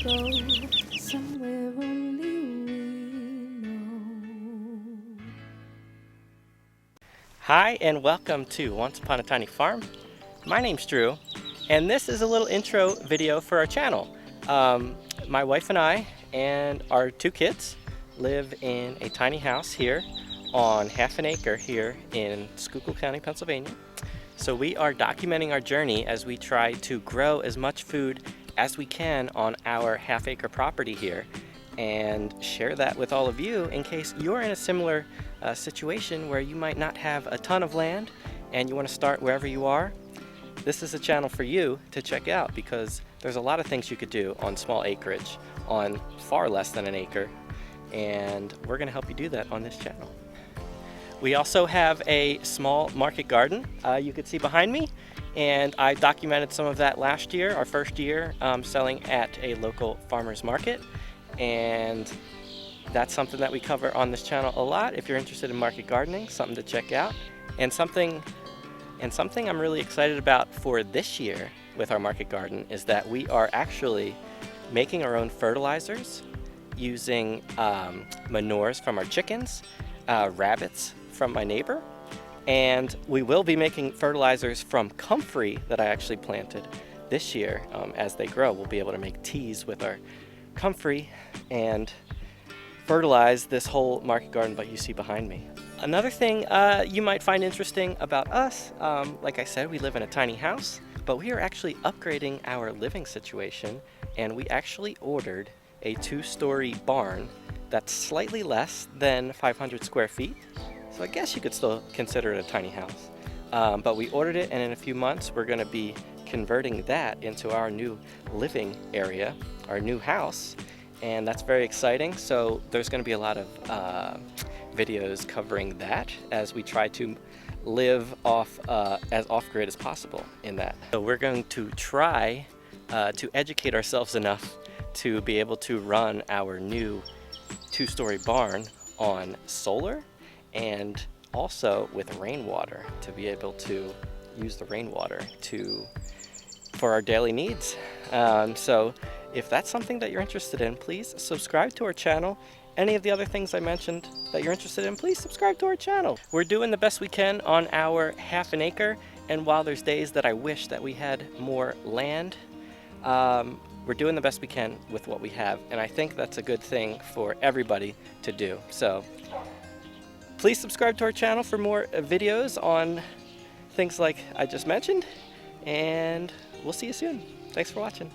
go somewhere only we know. Hi and welcome to Once Upon a Tiny Farm. My name's Drew and this is a little intro video for our channel. My wife and I and our 2 kids live in a tiny house here on half an acre here in Schuylkill County, Pennsylvania. So we are documenting our journey as we try to grow as much food as we can on our half-acre property here and share that with all of you in case you're in a similar situation where you might not have a ton of land and you want to start wherever you are. This is a channel for you to check out because there's a lot of things you could do on small acreage, on far less than an acre, and we're going to help you do that on this channel. We also have a small market garden you can see behind me, and I documented some of that last year, our first year selling at a local farmer's market, and that's something that we cover on this channel a lot. If you're interested in market gardening, something to check out, and something I'm really excited about for this year with our market garden is that we are actually making our own fertilizers using manures from our chickens, rabbits from my neighbor, and we will be making fertilizers from comfrey that I actually planted this year. As they grow, we'll be able to make teas with our comfrey and fertilize this whole market garden that you see behind me. Another thing you might find interesting about us, like I said, we live in a tiny house, but we are actually upgrading our living situation, and we actually ordered a 2-story barn that's slightly less than 500 square feet. So I guess you could still consider it a tiny house. But we ordered it, and in a few months we're going to be converting that into our new living area, our new house, and that's very exciting. So there's going to be a lot of videos covering that as we try to live off as off-grid as possible in that. So we're going to try to educate ourselves enough to be able to run our new 2-story barn on solar and also with rainwater, to be able to use the rainwater for our daily needs. So if that's something that you're interested in, please subscribe to our channel. Any of the other things I mentioned that you're interested in, please subscribe to our channel. We're doing the best we can on our half an acre, and while there's days that I wish that we had more land, we're doing the best we can with what we have, and I think that's a good thing for everybody to do. So please subscribe to our channel for more videos on things like I just mentioned, and we'll see you soon. Thanks for watching.